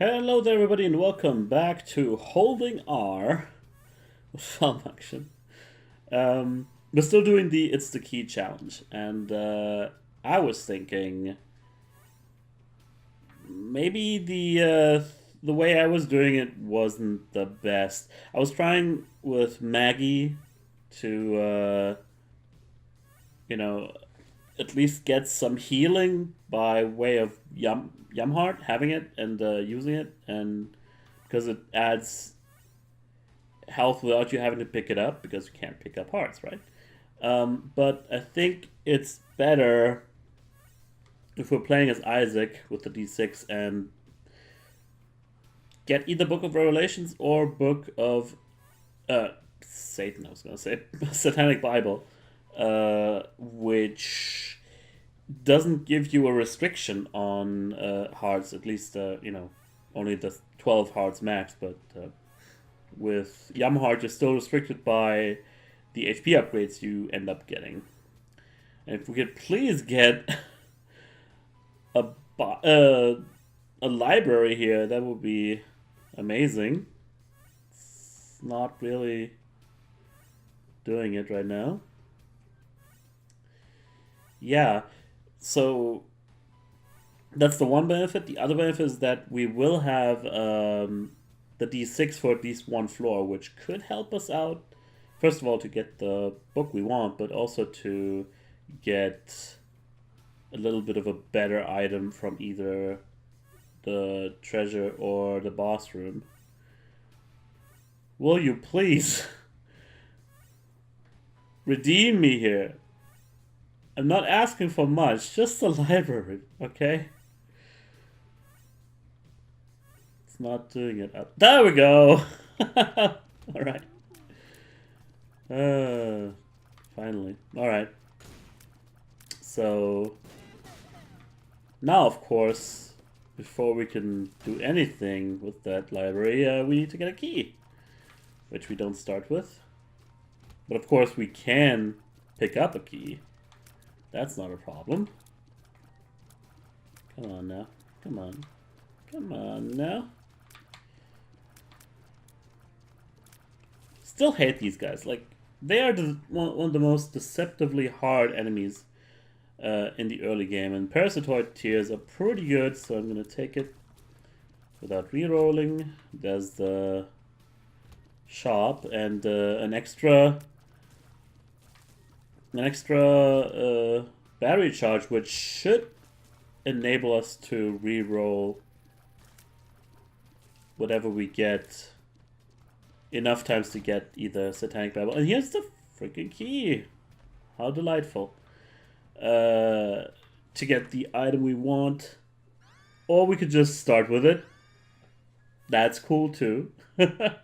Hello there everybody and welcome back to Holding R with falmunction. We're still doing the It's the Key challenge, and I was thinking maybe the way I was doing it wasn't the best. I was trying with Maggie to you know, at least get some healing by way of Yum Heart, having it and using it, and because it adds health without you having to pick it up, because you can't pick up hearts, right? But I think it's better if we're playing as Isaac with the D6 and get either Book of Revelations or Book of Satan, I was gonna say, Satanic Bible, which doesn't give you a restriction on hearts, at least, only the 12 hearts max, but with Yum Heart, you're still restricted by the HP upgrades you end up getting. And if we could please get a, a library here, that would be amazing. It's not really doing it right now. Yeah, so that's the one benefit. The other benefit is that we will have the D6 for at least one floor, which could help us out. First of all, to get the book we want, but also to get a little bit of a better item from either the treasure or the boss room. Will you please redeem me here? I'm not asking for much, just the library, okay? It's not doing it up. There we go! Alright. Finally. Alright. So, now of course, before we can do anything with that library, we need to get a key, which we don't start with. But of course we can pick up a key. That's not a problem. Come on now. Come on. Come on now. Still hate these guys. Like, they are one of the most deceptively hard enemies in the early game. And Parasitoid Tears are pretty good, so I'm going to take it without re-rolling. There's the shop and an extra battery charge, which should enable us to re-roll whatever we get enough times to get either Satanic Bible. And here's the freaking key. How delightful. To get the item we want. Or we could just start with it. That's cool too. But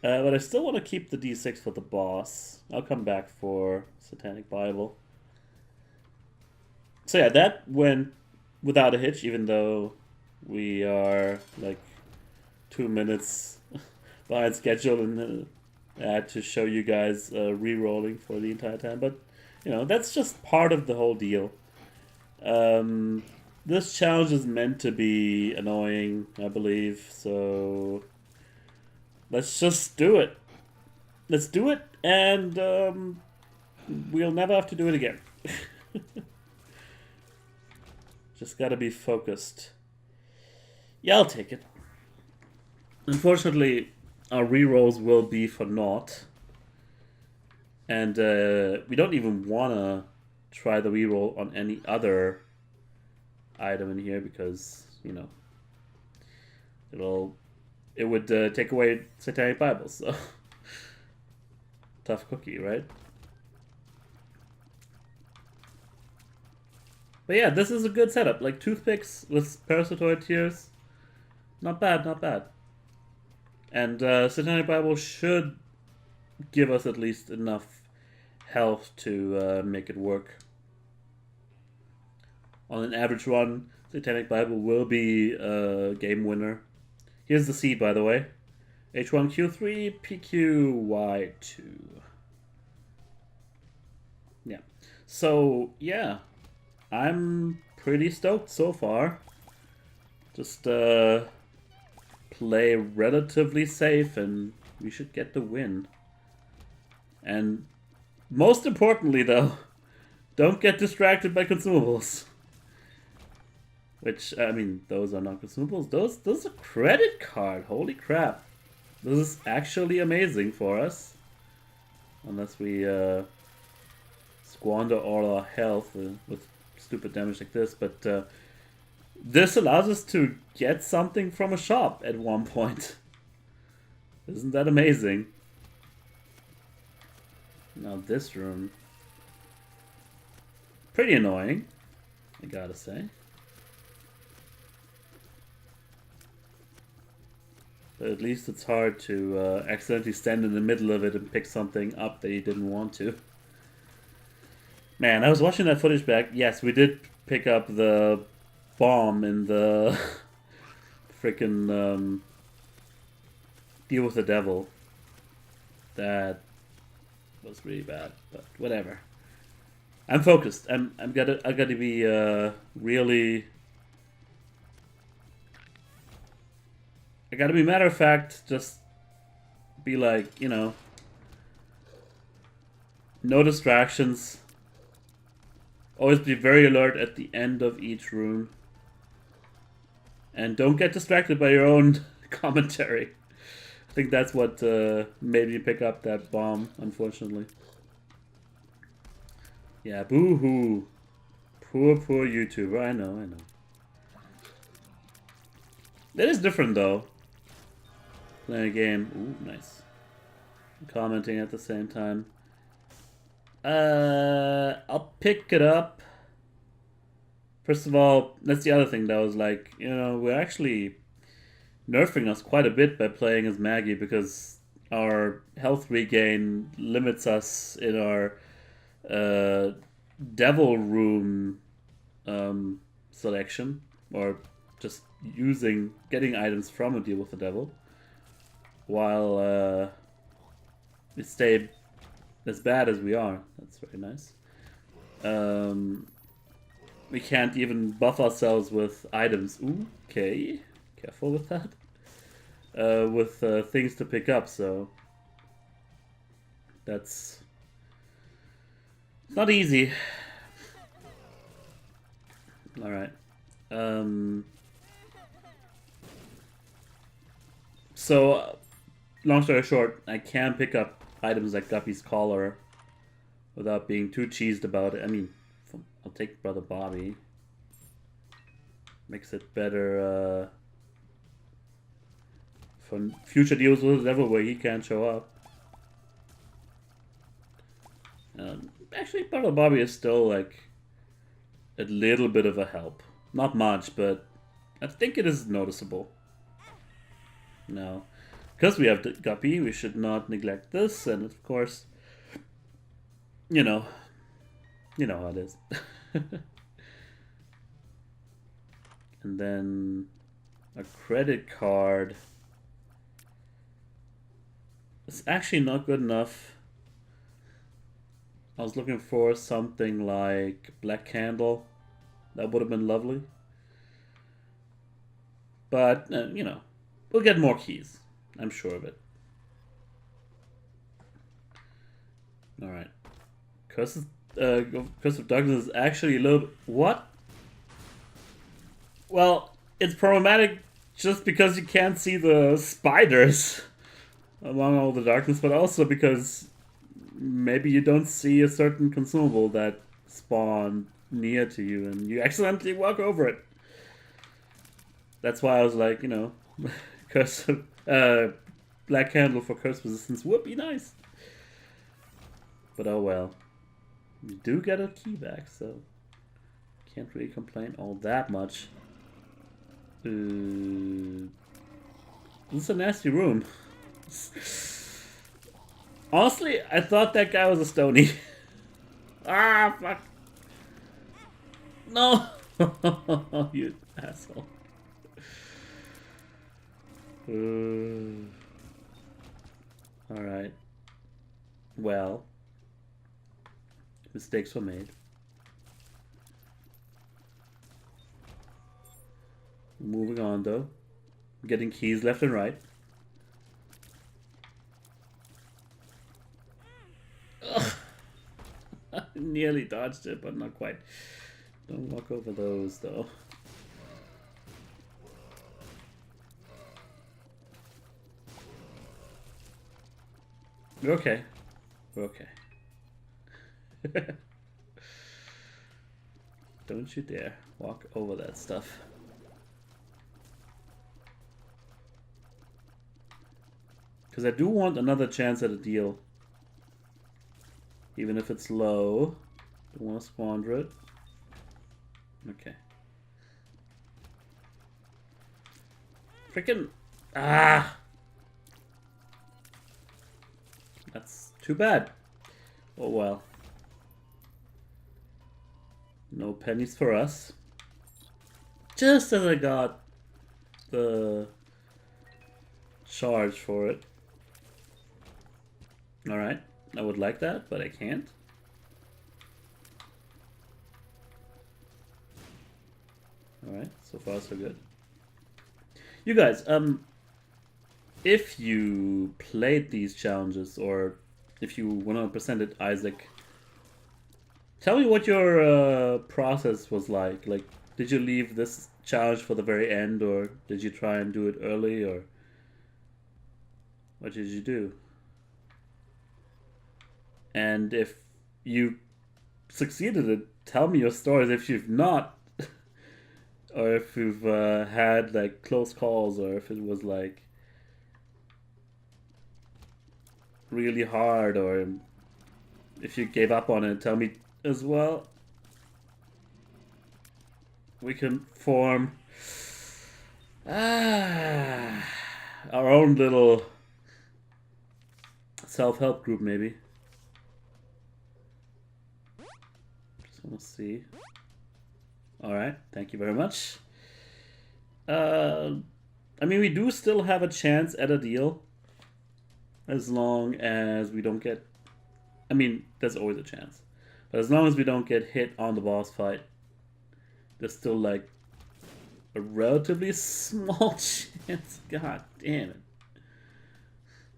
I still want to keep the D6 for the boss. I'll come back for Satanic Bible. So yeah, that went without a hitch, even though we are like 2 minutes behind schedule, and I had to show you guys re-rolling for the entire time. But, you know, that's just part of the whole deal. This challenge is meant to be annoying, I believe, so let's just do it. Let's do it, and we'll never have to do it again. Just gotta be focused. Yeah, I'll take it. Unfortunately, our rerolls will be for naught. And we don't even wanna try the reroll on any other item in here because, you know, it would take away Satanic Bible, so tough cookie, right? But yeah, this is a good setup. Like toothpicks with Parasitoid Tears, not bad, not bad. And Satanic Bible should give us at least enough health to make it work. On an average run, Satanic Bible will be a game winner. Here's the seed, by the way. H1Q3, PQY2. Yeah. So, yeah. I'm pretty stoked so far. Just play relatively safe and we should get the win. And most importantly though, don't get distracted by consumables. Which, I mean, those are not consumables. Those are credit card. Holy crap. This is actually amazing for us. Unless we squander all our health with stupid damage like this. But this allows us to get something from a shop at one point. Isn't that amazing? Now this room. Pretty annoying, I gotta say. But at least it's hard to accidentally stand in the middle of it and pick something up that you didn't want to. Man, I was watching that footage back. Yes, we did pick up the bomb in the frickin' Deal with the Devil. That was really bad, but whatever. I'm focused. I gotta be really. I gotta be matter of fact. Just be like, you know, no distractions. Always be very alert at the end of each room, and don't get distracted by your own commentary. I think that's what made me pick up that bomb, unfortunately. Yeah, boo-hoo. Poor YouTuber. I know. That is different, though. Playing a game. Ooh, nice. Commenting at the same time. I'll pick it up. First of all, that's the other thing that was like, you know, we're actually nerfing us quite a bit by playing as Maggie because our health regain limits us in our devil room selection, or just getting items from a Deal with the Devil, while we stay as bad as we are. That's very nice. We can't even buff ourselves with items. Ooh, okay, careful with that. With things to pick up, so that's not easy. Alright. So, long story short, I can pick up items like Guppy's collar without being too cheesed about it. I mean, I'll take Brother Bobby. Makes it better for future deals with the devil where he can't show up. Actually, Brother Bobby is still like a little bit of a help. Not much, but I think it is noticeable. Now, because we have the Guppy, we should not neglect this, and of course, you know how it is. And then a credit card. It's actually not good enough. I was looking for something like Black Candle. That would have been lovely. But, you know, we'll get more keys. I'm sure of it. Alright. Curse of Darkness is actually a little... What? Well, it's problematic just because you can't see the spiders among all the darkness, but also because maybe you don't see a certain consumable that spawned near to you and you accidentally walk over it. That's why I was like, you know, Curse of, Black Candle for curse resistance would be nice. But oh well. You do get a key back, so can't really complain all that much. This is a nasty room. Honestly, I thought that guy was a stony. Ah, fuck. No! You asshole. Alright. Well. Mistakes were made. Moving on, though. getting keys left and right. Ugh. I nearly dodged it, but not quite. Don't walk over those, though. We're okay. We're okay. Don't you dare walk over that stuff. Because I do want another chance at a deal. Even if it's low. Don't want to squander it. Okay. Frickin'. Ah! That's too bad. Oh well. No pennies for us. Just as I got the charge for it. Alright. I would like that, but I can't. Alright, so far so good. You guys, if you played these challenges, or if you 100%ed Isaac, tell me what your process was like. Like, did you leave this challenge for the very end, or did you try and do it early, or what did you do? And if you succeeded it, tell me your stories. If you've not, or if you've had like close calls, or if it was like really hard, or if you gave up on it, tell me as well. We can form our own little self-help group, maybe. Just want to see. Alright, thank you very much. I mean, we do still have a chance at a deal. As long as we don't get... I mean, there's always a chance. But as long as we don't get hit on the boss fight, there's still like a relatively small chance. God damn it.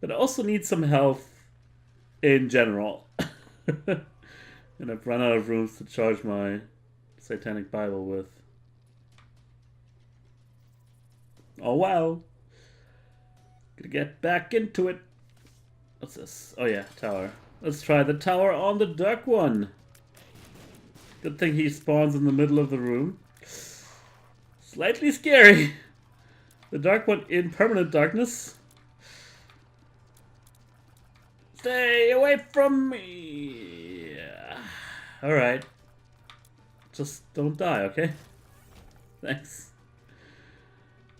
But I also need some health in general. And I've run out of rooms to charge my Satanic Bible with. Oh wow. Gonna get back into it. What's this? Oh yeah, tower. Let's try the tower on the dark one. Good thing he spawns in the middle of the room. Slightly scary. The dark one in permanent darkness. Stay away from me. Alright. Just don't die, okay? Thanks.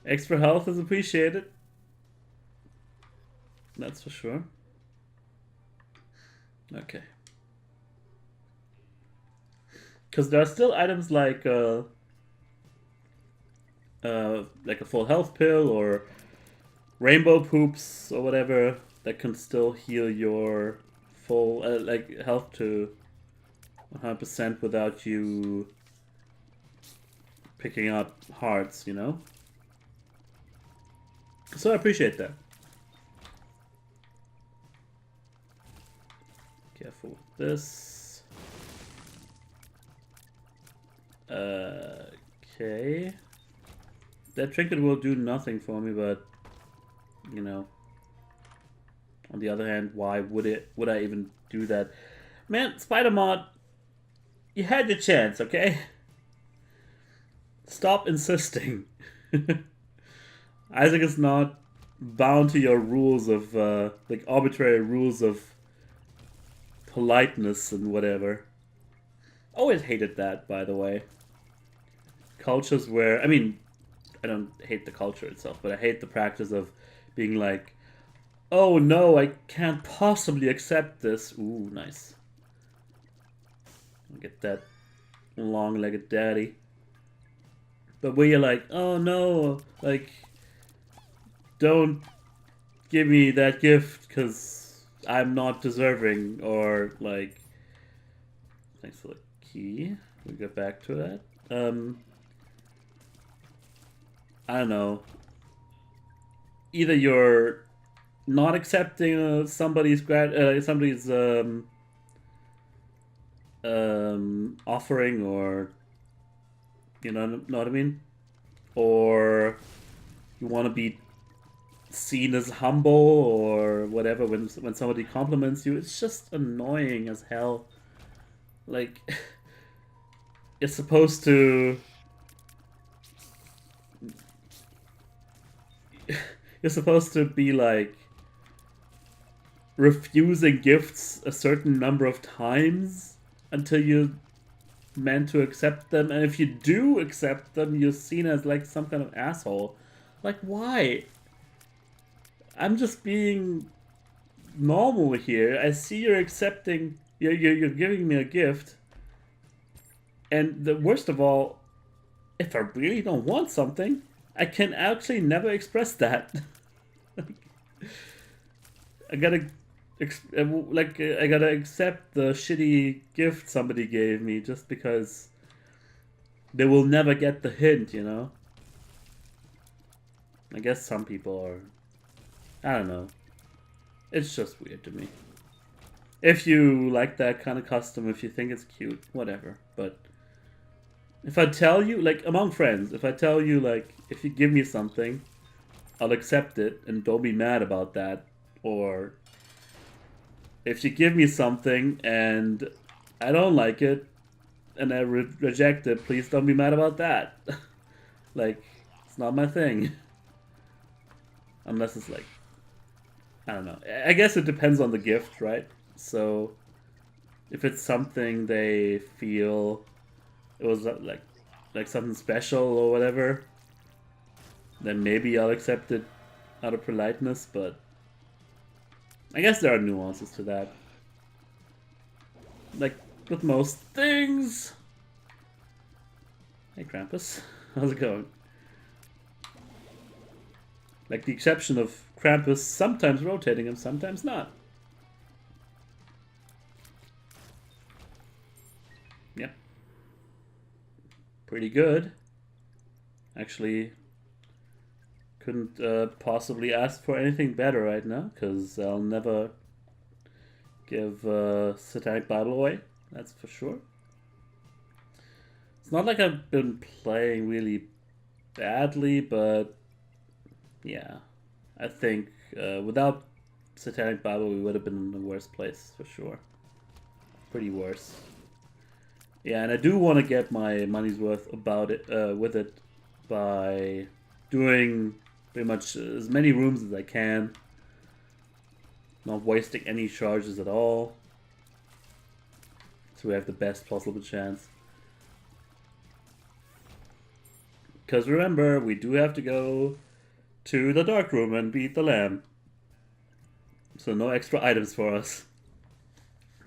Extra health is appreciated. That's for sure. Okay. Because there are still items like a full health pill or rainbow poops or whatever that can still heal your full like health to 100% without you picking up hearts, you know? So I appreciate that. Careful with this. Okay. That trinket will do nothing for me, but you know. On the other hand, why would I even do that? Man, Spider-Mod, you had your chance, okay? Stop insisting. Isaac is not bound to your rules of like arbitrary rules of politeness and whatever. Always hated that, by the way. Cultures where, I mean, I don't hate the culture itself, but I hate the practice of being like, oh no, I can't possibly accept this. Ooh, nice. I'll get that long-legged daddy. But where you're like, oh no, like, don't give me that gift because I'm not deserving, or like, thanks for the key. We'll get back to that. I don't know. either you're not accepting somebody's offering, or you know what I mean, or you want to be seen as humble or whatever when somebody compliments you. It's just annoying as hell. Like, you're supposed to be like refusing gifts a certain number of times until you're meant to accept them, and if you do accept them, you're seen as like some kind of asshole. Like, why? I'm just being normal here. I see you're accepting. You're giving me a gift, and the worst of all, if I really don't want something, I can actually never express that. I gotta I gotta accept the shitty gift somebody gave me just because they will never get the hint, you know? I guess some people are... I don't know. It's just weird to me. If you like that kind of custom, if you think it's cute, whatever. But if I tell you, like, among friends, if I tell you, like, if you give me something, I'll accept it and don't be mad about that. Or if you give me something and I don't like it and I reject it, please don't be mad about that. Like, it's not my thing. Unless it's like, I don't know. I guess it depends on the gift, right? So if it's something they feel it was like something special or whatever, then maybe I'll accept it out of politeness, but I guess there are nuances to that. Like with most things. Hey Krampus, how's it going? Like the exception of Krampus sometimes rotating and sometimes not. Yep. Pretty good. Actually, couldn't possibly ask for anything better right now, because I'll never give Satanic Bible away, that's for sure. It's not like I've been playing really badly, but yeah, I think without Satanic Bible we would have been in the worst place for sure. Pretty worse. Yeah, and I do want to get my money's worth about it with it by doing pretty much as many rooms as I can, not wasting any charges at all, so we have the best possible chance. Because remember, we do have to go to the dark room and beat the lamb. So no extra items for us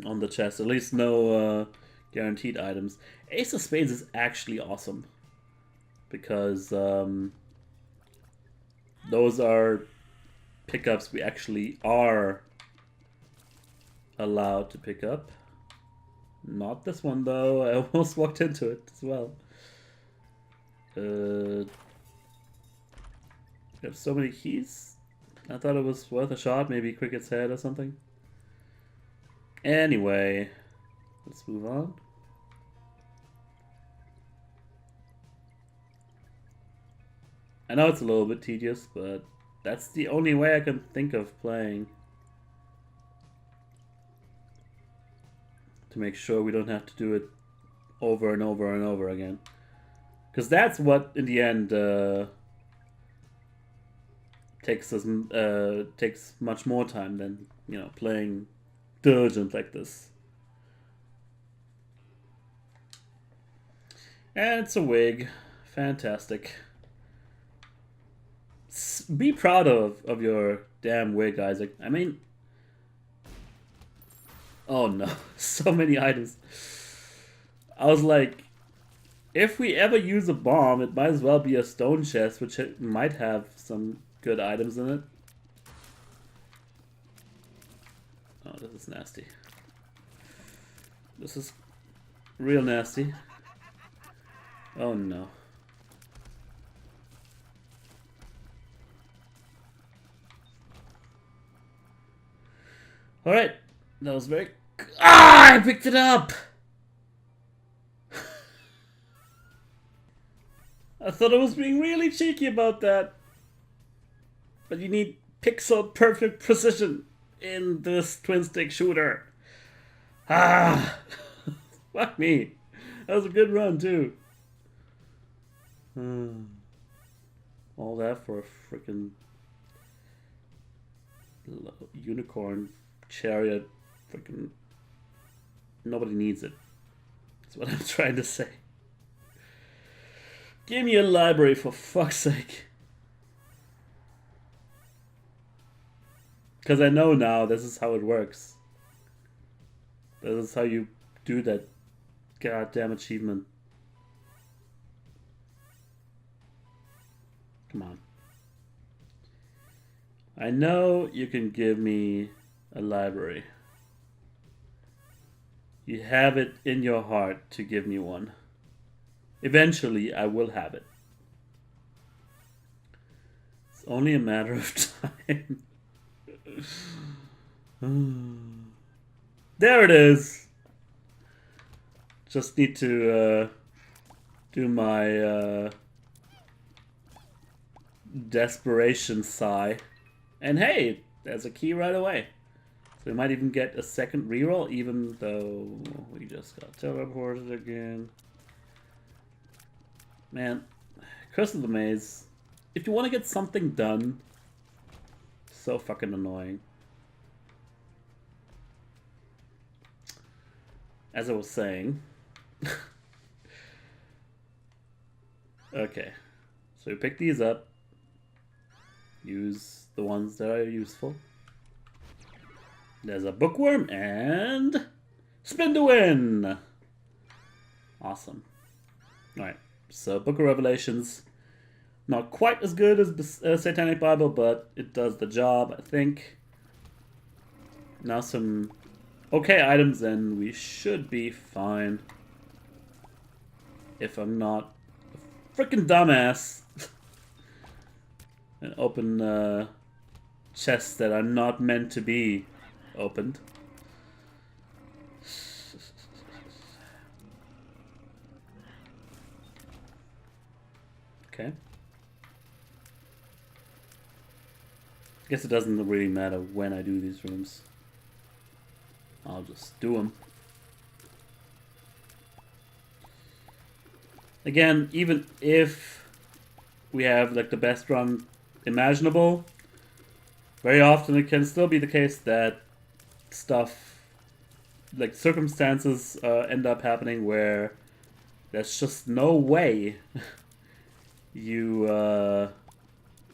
on the chest. At least no guaranteed items. Ace of Spades is actually awesome. Because those are pickups we actually are allowed to pick up. Not this one though. I almost walked into it as well. We have so many keys. I thought it was worth a shot. Maybe Cricket's head or something. Anyway, let's move on. I know it's a little bit tedious, but that's the only way I can think of playing. To make sure we don't have to do it over and over and over again. Because that's what, in the end, takes much more time than, you know, playing diligent like this. And it's a wig. Fantastic. Be proud of your damn wig, Isaac. I mean... Oh no, so many items. I was like, if we ever use a bomb, it might as well be a stone chest, which might have some good items in it. Oh, this is nasty. This is real nasty. Oh no. Alright. That was very... Ah! I picked it up! I thought I was being really cheeky about that. But you need pixel perfect precision in this twin stick shooter. Ah! Fuck me. That was a good run too. All that for a freaking unicorn chariot. Freaking nobody needs it. That's what I'm trying to say. Give me a library for fuck's sake. Because I know now this is how it works. This is how you do that goddamn achievement. Come on. I know you can give me a library. You have it in your heart to give me one. Eventually, I will have it. It's only a matter of time. There it is. Just need to do my desperation sigh. And hey, there's a key right away. So we might even get a second reroll, even though we just got teleported again. Man, Curse of the Maze. If you want to get something done, so fucking annoying. As I was saying. Okay. So we pick these up. Use the ones that are useful. There's a bookworm and spin to win. Awesome. Alright. So, Book of Revelations, not quite as good as the Satanic Bible, but it does the job, I think. Now some okay items, and we should be fine. If I'm not a freaking dumbass. And open chests that are not meant to be opened. Okay. Guess it doesn't really matter when I do these rooms. I'll just do them. Again, even if we have like the best run imaginable, very often it can still be the case that stuff, like circumstances end up happening where there's just no way you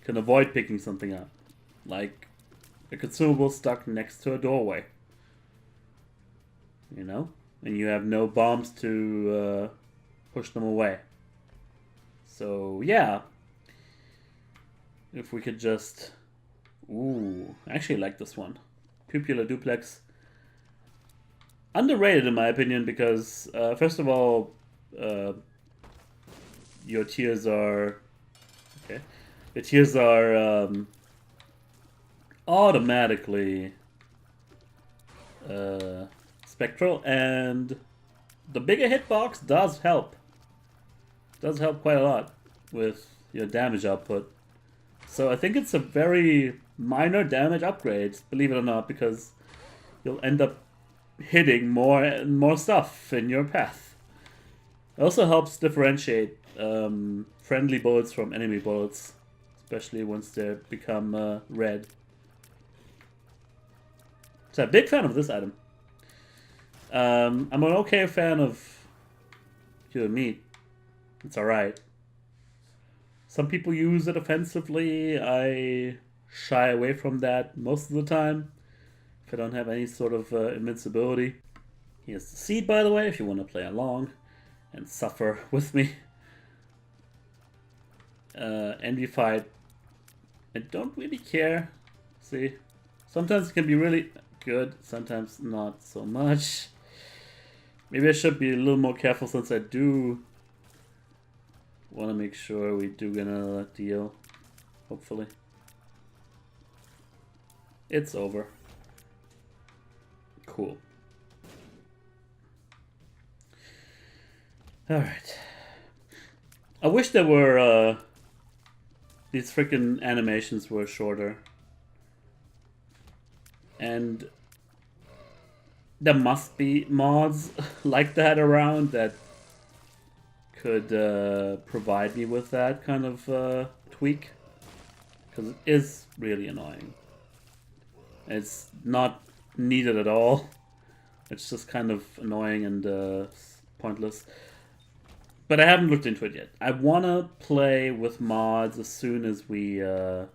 can avoid picking something up. Like a consumable stuck next to a doorway. You know? And you have no bombs to push them away. So, yeah. If we could just... Ooh, I actually like this one. Pupular Duplex. Underrated in my opinion because, first of all, your tears are... Okay. Your tears are automatically spectral, and the bigger hitbox does help. Does help quite a lot with your damage output. So I think it's a very minor damage upgrade, believe it or not, because you'll end up hitting more and more stuff in your path. It also helps differentiate friendly bullets from enemy bullets, especially once they become red. So I'm a big fan of this item. I'm an okay fan of pure meat. It's alright. Some people use it offensively. I shy away from that most of the time if I don't have any sort of invincibility. Here's the seed, by the way, if you want to play along and suffer with me. Envified. I don't really care. See, sometimes it can be really good, sometimes not so much. Maybe I should be a little more careful since I do want to make sure we do get another deal. Hopefully. It's over. cool. Alright. I wish there were, these freaking animations were shorter. And there must be mods like that around that could provide me with that kind of tweak. Because it is really annoying. It's not needed at all. It's just kind of annoying and pointless. But I haven't looked into it yet. I want to play with mods as soon as we... Should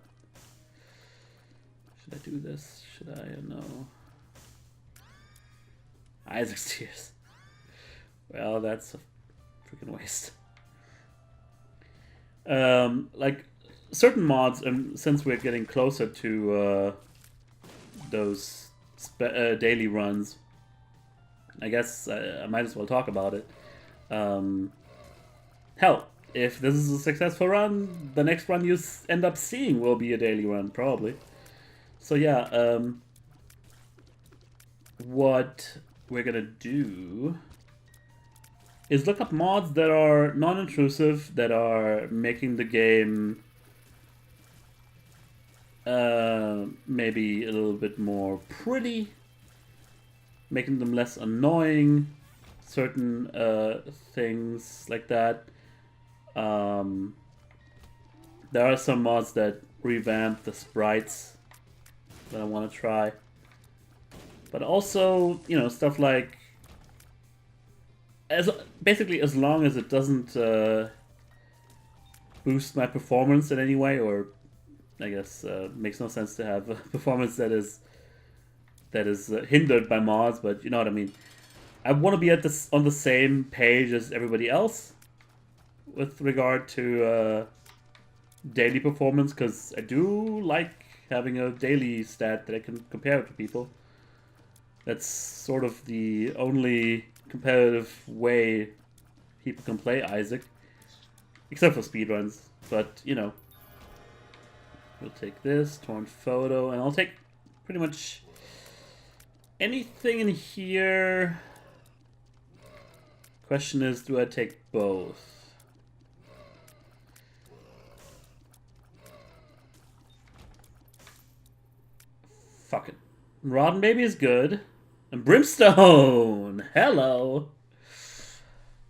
I do this? Should I? No. Isaac's tears. Well, that's a freaking waste. Like, certain mods, and since we're getting closer to those daily runs, I guess I might as well talk about it. Hell, if this is a successful run, the next run you end up seeing will be a daily run, probably. So yeah, what we're gonna do is look up mods that are non-intrusive, that are making the game maybe a little bit more pretty, making them less annoying, certain things like that. There are some mods that revamp the sprites that I want to try. But also, you know, stuff like... basically, as long as it doesn't boost my performance in any way, or I guess makes no sense to have a performance that is hindered by mods, but you know what I mean. I want to be on the same page as everybody else with regard to daily performance, because I do like having a daily stat that I can compare to people. That's sort of the only competitive way people can play Isaac, except for speedruns. But you know, we'll take this torn photo, and I'll take pretty much anything in here. Question is, do I take both? Fuck it. Rotten Baby is good. And Brimstone! Hello!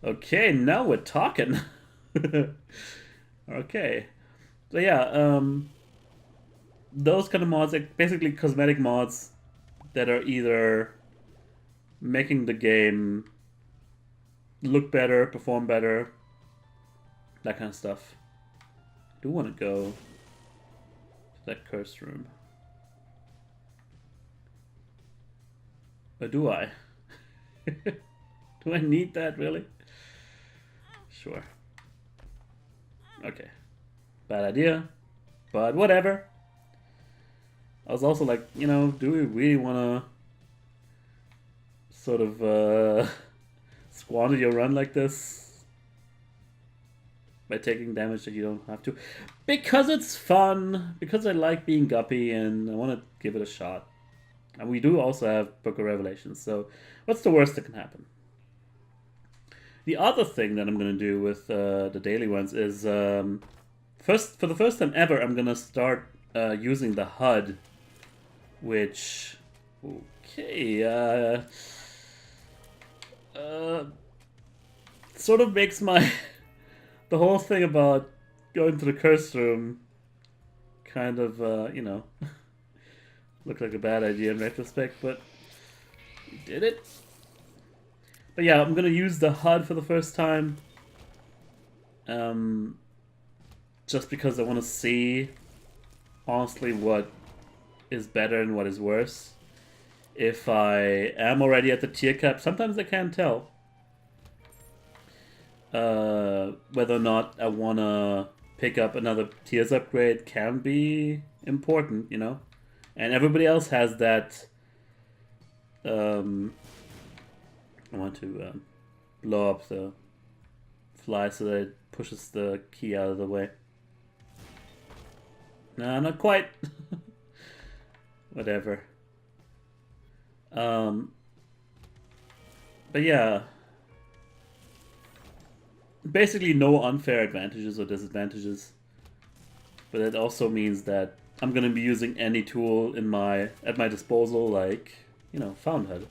Okay, now we're talking. Okay. So yeah, those kind of mods, like basically cosmetic mods that are either making the game look better, perform better, that kind of stuff. I do want to go to that cursed room. Or do I? Do I need that, really? Sure. Okay. Bad idea. But whatever. I was also like, you know, do we really want to sort of squander your run like this? By taking damage that you don't have to? Because it's fun. Because I like being guppy and I want to give it a shot. And we do also have Book of Revelations, so what's the worst that can happen? The other thing that I'm going to do with the daily ones is, for the first time ever, I'm going to start using the HUD, which, okay, sort of makes my, the whole thing about going to the cursed room kind of, you know, looked like a bad idea in retrospect, but we did it. But yeah, I'm gonna use the HUD for the first time. Just because I want to see, honestly, what is better and what is worse. If I am already at the tier cap, sometimes I can't tell whether or not I want to pick up another tiers upgrade can be important, you know? And everybody else has that. I want to blow up the fly so that it pushes the key out of the way. No, not quite. Whatever. But yeah, basically no unfair advantages or disadvantages. But it also means that I'm gonna be using any tool at my disposal, like, you know, Found HUD.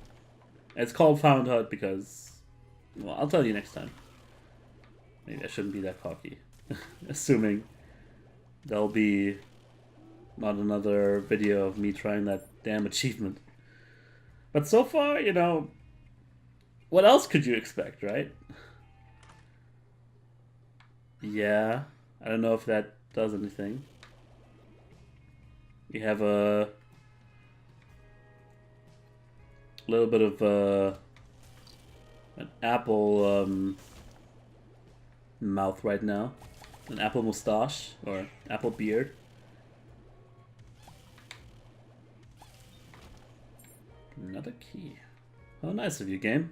It's called Found HUD because, well, I'll tell you next time. Maybe I shouldn't be that cocky. Assuming there'll be not another video of me trying that damn achievement. But so far, you know, what else could you expect, right? Yeah, I don't know if that does anything. We have a little bit of an apple mouth right now. An apple mustache, or apple beard. Another key. Oh, nice of you, game.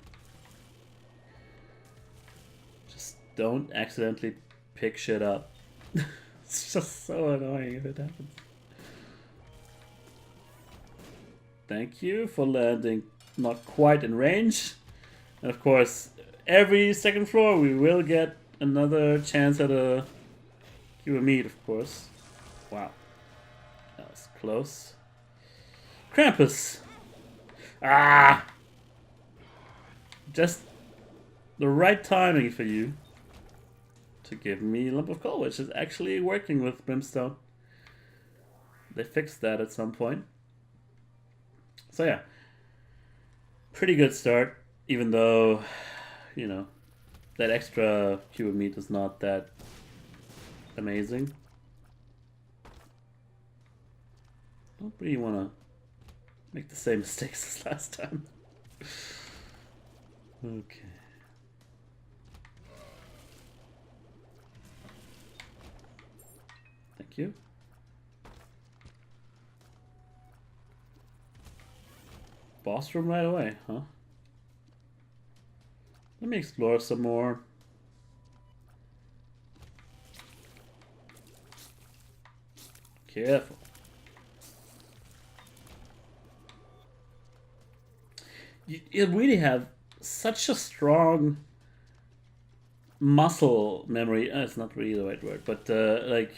Just don't accidentally pick shit up. It's just so annoying if it happens. Thank you for landing not quite in range. And of course, every second floor we will get another chance at a cube of meat, of course. Wow. That was close. Krampus! Ah! Just the right timing for you to give me Lump of Coal, which is actually working with Brimstone. They fixed that at some point. So yeah, pretty good start, even though, you know, that extra cube of meat is not that amazing. Don't really want to make the same mistakes as last time. Okay. Thank you. Boss room right away, huh? Let me explore some more. Careful. You really have such a strong muscle memory. It's not really the right word, but like,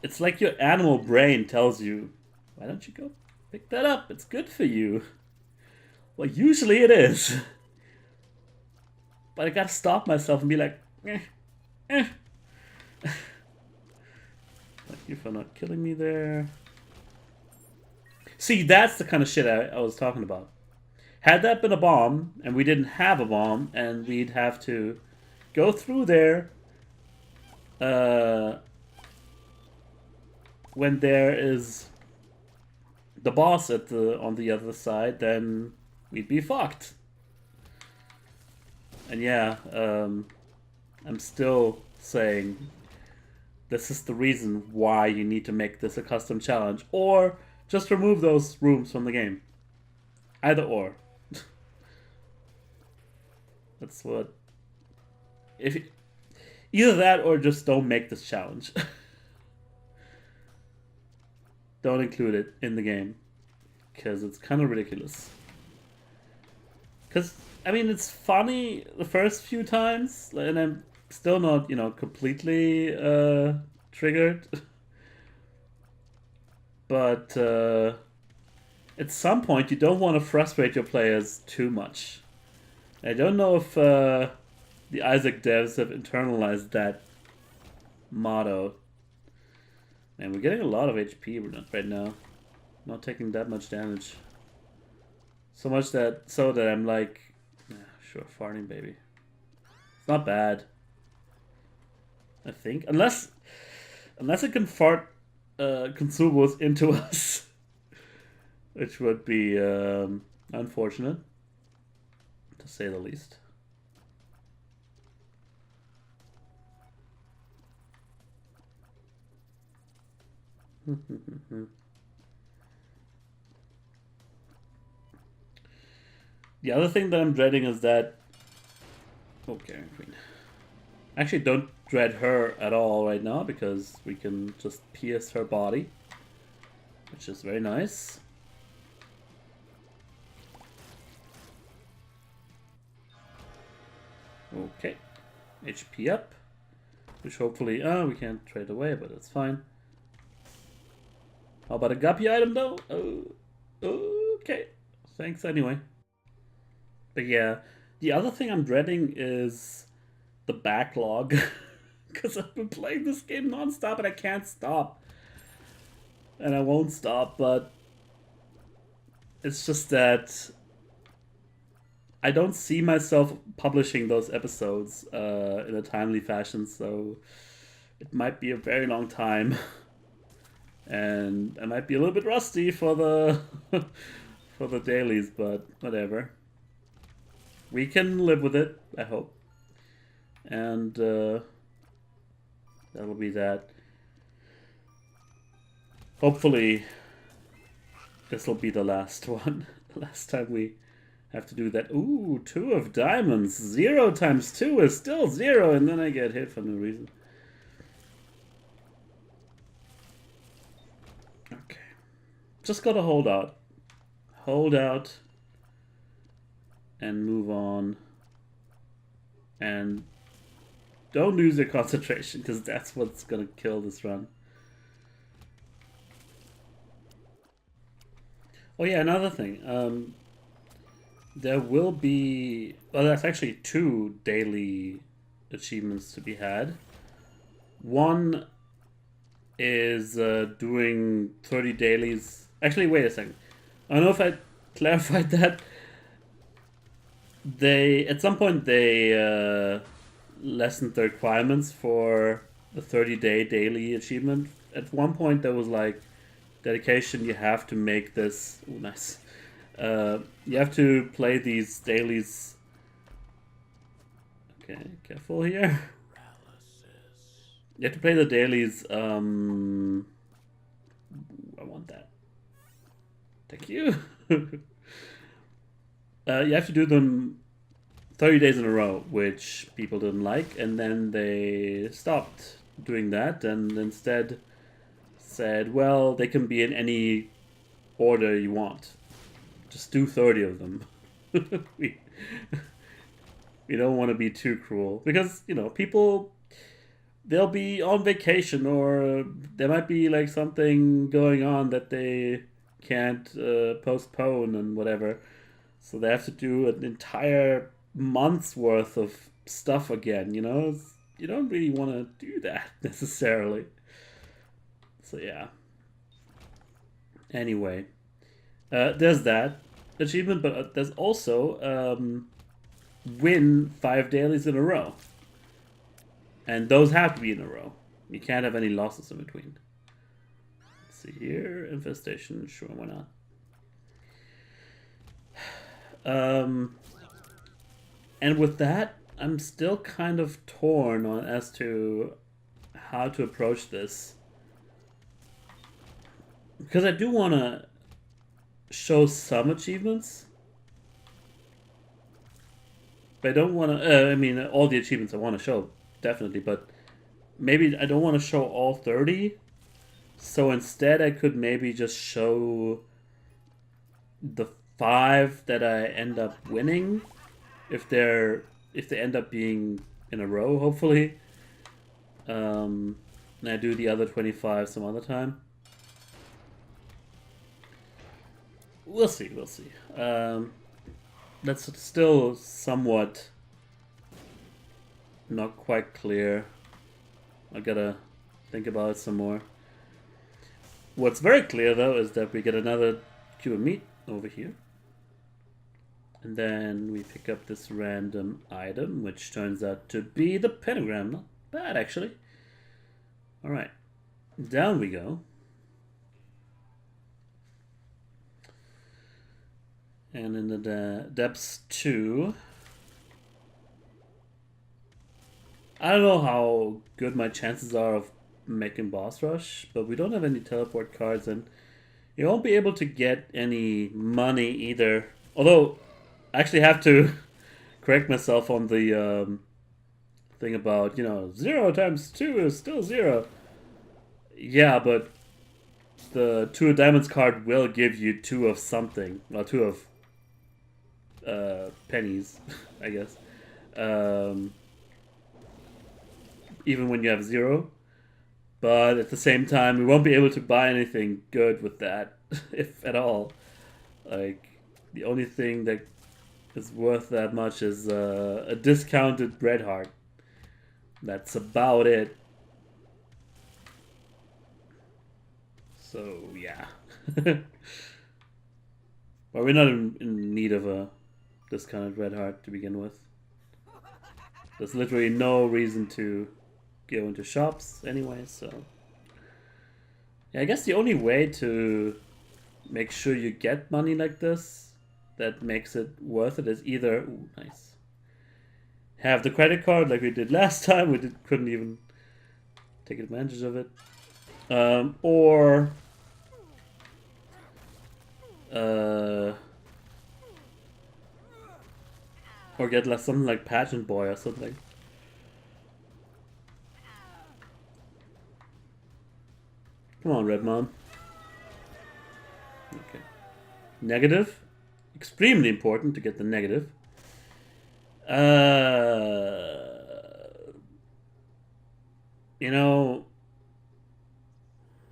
it's like your animal brain tells you, why don't you go pick that up? It's good for you. Well, usually it is. But I gotta stop myself and be like, eh, eh. Thank you for not killing me there. See, that's the kind of shit I was talking about. Had that been a bomb, and we didn't have a bomb, and we'd have to go through there when there is the boss on the other side, then we'd be fucked. And yeah, I'm still saying this is the reason why you need to make this a custom challenge, or just remove those rooms from the game. Either or. That's what. Either that or just don't make this challenge. Don't include it in the game, because it's kind of ridiculous. Because, I mean, it's funny the first few times, and I'm still not, you know, completely triggered. But at some point, you don't want to frustrate your players too much. I don't know if the Isaac devs have internalized that motto. Man, we're getting a lot of HP right now. Not taking that much damage. So much that I'm like, yeah, sure, farting baby. It's not bad. I think, unless it can fart consumables into us, which would be unfortunate, to say the least. The other thing that I'm dreading is that... Okay, actually don't dread her at all right now, because we can just pierce her body, which is very nice. Okay. HP up. Which hopefully... we can't trade away, but it's fine. How about a guppy item, though? Okay. Thanks anyway. But yeah, the other thing I'm dreading is the backlog. Because I've been playing this game non-stop and I can't stop. And I won't stop, but... It's just that... I don't see myself publishing those episodes in a timely fashion, so... It might be a very long time. And I might be a little bit rusty for the... for the dailies, but whatever. We can live with it, I hope. And that'll be that. Hopefully this will be the last one. The last time we have to do that. Ooh, 2 of diamonds. 0 times 2 is still 0, and then I get hit for no reason. Okay. Just gotta hold out. Hold out. And move on. And don't lose your concentration, because that's what's gonna kill this run. Oh yeah, another thing. There will be... Well, that's actually 2 daily achievements to be had. One is doing 30 dailies. Actually, wait a second. I don't know if I clarified that. At some point they lessened the requirements for the 30-day daily achievement. At one point there was like dedication, you have to make this... Ooh, nice. You have to play these dailies... Okay, careful here. You have to play the dailies... I want that. Thank you. You have to do them 30 days in a row, which people didn't like, and then they stopped doing that and instead said, well, they can be in any order you want. Just do 30 of them. we don't want to be too cruel, because, you know, people, they'll be on vacation, or there might be like something going on that they can't postpone and whatever. So they have to do an entire month's worth of stuff again, you know? You don't really want to do that, necessarily. So yeah. Anyway. There's that achievement, but there's also win 5 dailies in a row. And those have to be in a row. You can't have any losses in between. Let's see here. Infestation, sure, why not? And with that, I'm still kind of torn on as to how to approach this, because I do want to show some achievements, but I don't want to. I mean, all the achievements I want to show, definitely, but maybe I don't want to show all 30. So instead, I could maybe just show the 5 that I end up winning, if they end up being in a row, hopefully. And I do the other 25 some other time. We'll see, we'll see. That's still somewhat not quite clear. I gotta think about it some more. What's very clear, though, is that we get another cube of meat over here. And then we pick up this random item, which turns out to be the pentagram. Not bad, actually. Alright. Down we go. And in the depths 2. I don't know how good my chances are of making boss rush, but we don't have any teleport cards, and you won't be able to get any money either. Although, I actually have to correct myself on the thing about, 0 times 2 is still 0. Yeah, but the 2 of diamonds card will give you 2 of something. Well, 2 of pennies, I guess. even when you have 0. But at the same time, we won't be able to buy anything good with that, if at all. Like, the only thing that is worth that much is a discounted red heart. That's about it. So, yeah. But we're not in need of a discounted red heart to begin with. There's literally no reason to go into shops anyway, so... Yeah, I guess the only way to make sure you get money like this that makes it worth it is either... Ooh, nice. Have the credit card like we did last time. We couldn't even take advantage of it. Or get like something like Pageant Boy or something. Come on, Red Mom. Okay. Negative. Extremely important to get the negative. You know,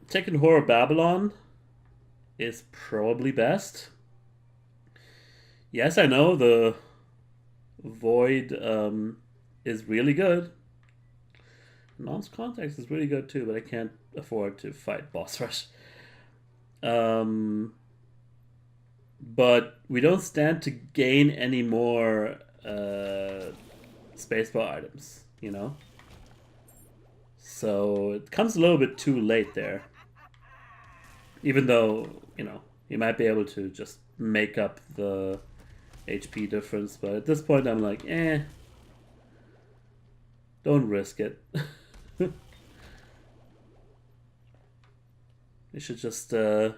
taking Horror Babylon is probably best. Yes, I know the Void is really good. Non's Context is really good too, but I can't afford to fight Boss Rush. But we don't stand to gain any more spacebar items, you know? So it comes a little bit too late there. Even though, you know, you might be able to just make up the HP difference, but at this point I'm like, don't risk it. You should just, I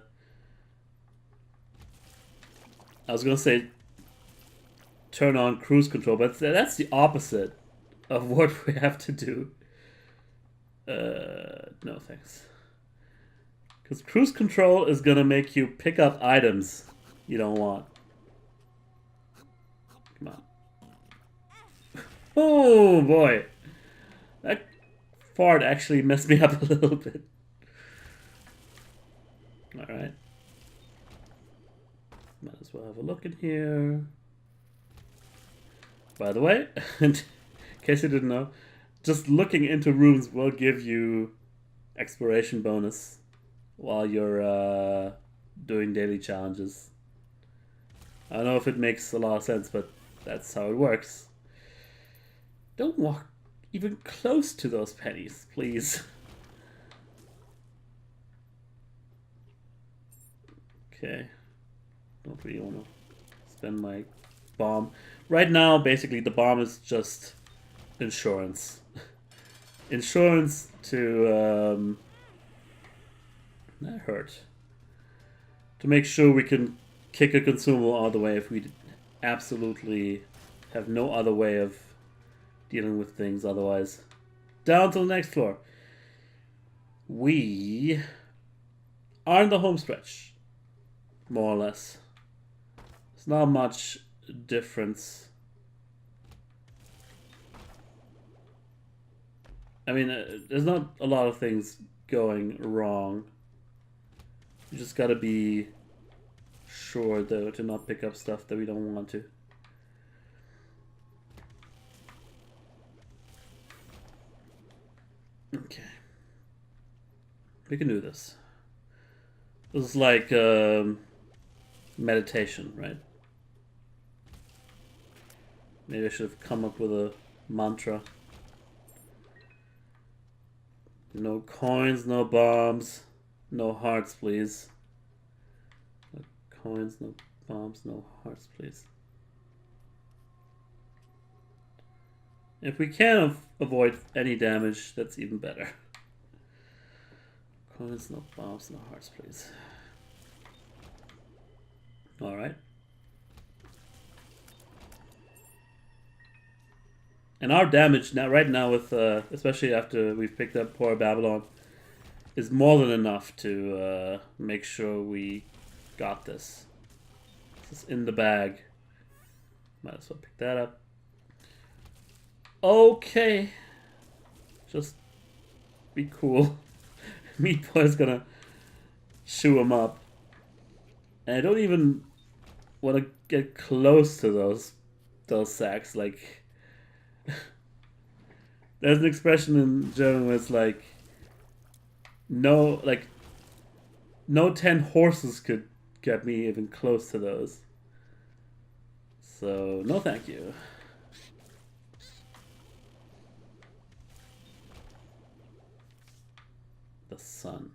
was gonna say turn on cruise control, but that's the opposite of what we have to do. No thanks. Because cruise control is gonna make you pick up items you don't want. Come on. Oh boy. That fart actually messed me up a little bit. Alright. Might as well have a look in here. By the way, in case you didn't know, just looking into rooms will give you exploration bonus while you're doing daily challenges. I don't know if it makes a lot of sense, but that's how it works. Don't walk even close to those pennies, please. Okay. Don't really want to spend my bomb. Right now, basically, the bomb is just insurance. Insurance to... that hurt. To make sure we can kick a consumable all the way if we absolutely have no other way of dealing with things otherwise. Down to the next floor. We are in the home stretch. More or less. There's not much difference. I mean, there's not a lot of things going wrong. You just gotta be sure, though, to not pick up stuff that we don't want to. Okay. We can do this. This is like meditation, right? Maybe I should have come up with a mantra. No coins, no bombs, no hearts, please. No coins, no bombs, no hearts, please. If we can avoid any damage, that's even better. Coins, no bombs, no hearts, please. Alright. And our damage now, right now, with especially after we've picked up Poor Babylon, is more than enough to make sure we got this. This is in the bag. Might as well pick that up. Okay. Just be cool. Meat Boy's gonna chew him up. And I don't even want to get close to those sacks. Like, there's an expression in German where it's like, no 10 horses could get me even close to those. So, no thank you. The sun.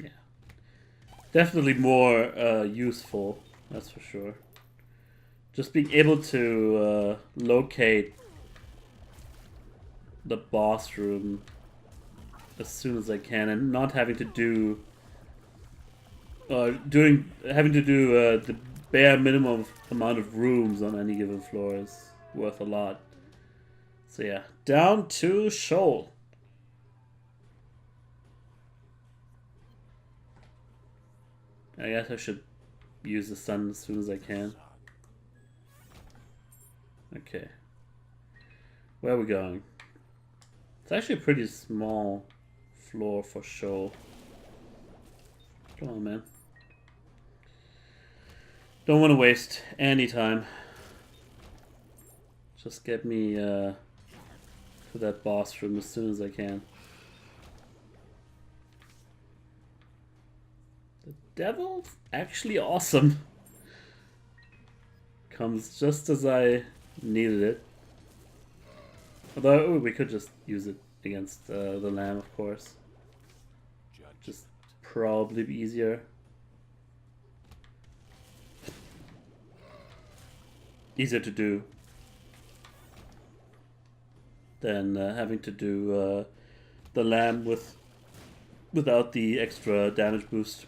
Yeah. Definitely more useful, that's for sure. Just being able to locate the boss room as soon as I can, and not having to do having to do the bare minimum amount of rooms on any given floor is worth a lot. So yeah, down to Shoal. I guess I should use the sun as soon as I can. Okay. Where are we going? It's actually a pretty small floor for Shoal. Come on, man. Don't want to waste any time. Just get me to that boss room as soon as I can. The devil's actually awesome. Comes just as I needed it. Although we could just use it against the lamb, of course. Just probably be easier. Easier to do than having to do the lamb without the extra damage boost.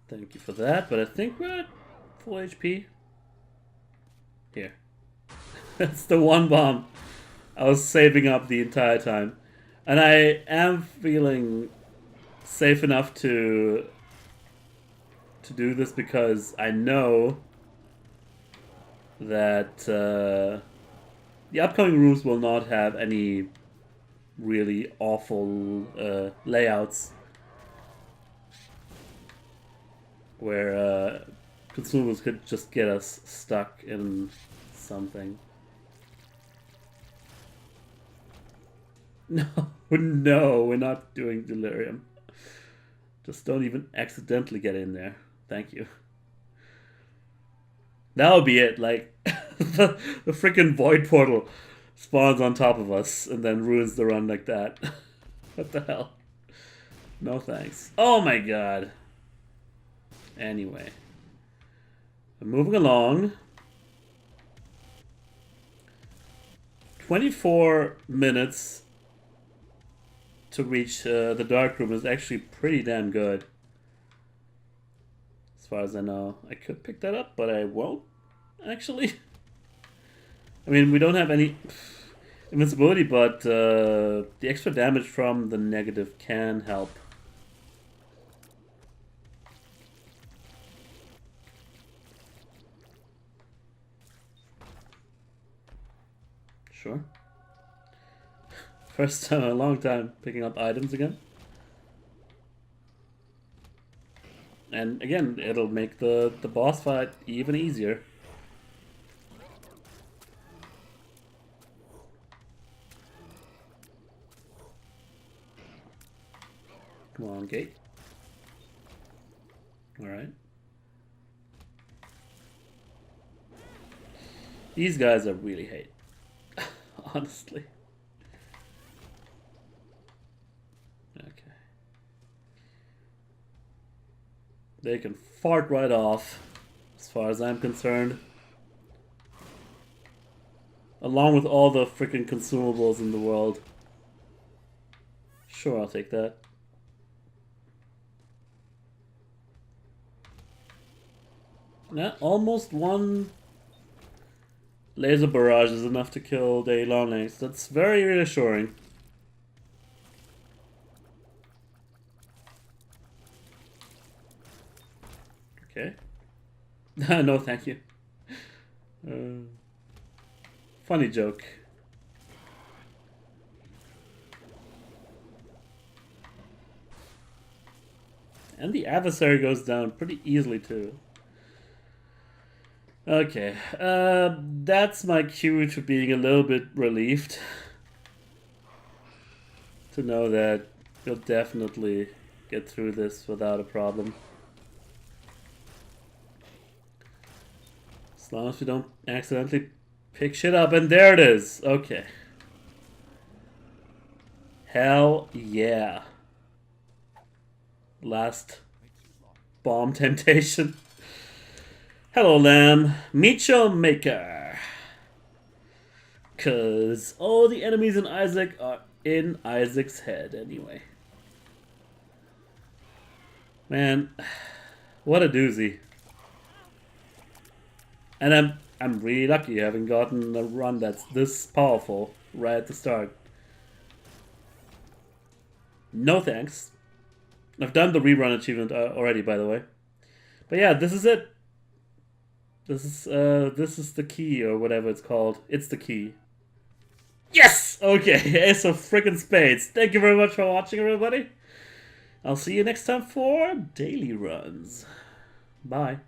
Thank you for that, but I think we're at full HP. Here. That's the one bomb I was saving up the entire time. And I am feeling safe enough to do this because I know that the upcoming rooms will not have any really awful layouts where consumables could just get us stuck in something. No, no, we're not doing delirium. Just don't even accidentally get in there. Thank you. That'll be it. Like, the freaking void portal spawns on top of us and then ruins the run like that. What the hell? No thanks. Oh my god. Anyway. I'm moving along. 24 minutes to reach the dark room is actually pretty damn good. As far as I know. I could pick that up, but I won't, actually. I mean, we don't have any invincibility, but the extra damage from the negative can help. Sure. First time in a long time picking up items again. And again, it'll make the boss fight even easier. Come on, gate. Alright. These guys I really hate. Honestly. Okay. They can fart right off, as far as I'm concerned. Along with all the freaking consumables in the world. Sure, I'll take that. Yeah, almost one laser barrage is enough to kill the Longlegs. That's very reassuring. Okay. No, thank you. Funny joke. And the adversary goes down pretty easily too. Okay, that's my cue to being a little bit relieved. To know that you'll definitely get through this without a problem. As long as we don't accidentally pick shit up, and there it is. Okay. Hell yeah. Last bomb temptation. Hello, Lamb. Mitchell Maker. Cause all the enemies in Isaac are in Isaac's head anyway. Man, what a doozy. And I'm really lucky having gotten a run that's this powerful right at the start. No thanks. I've done the rerun achievement already, by the way. But yeah, this is it. This is the key, or whatever it's called. It's the key. Yes! Okay, Ace of frickin' spades. Thank you very much for watching, everybody. I'll see you next time for daily runs. Bye.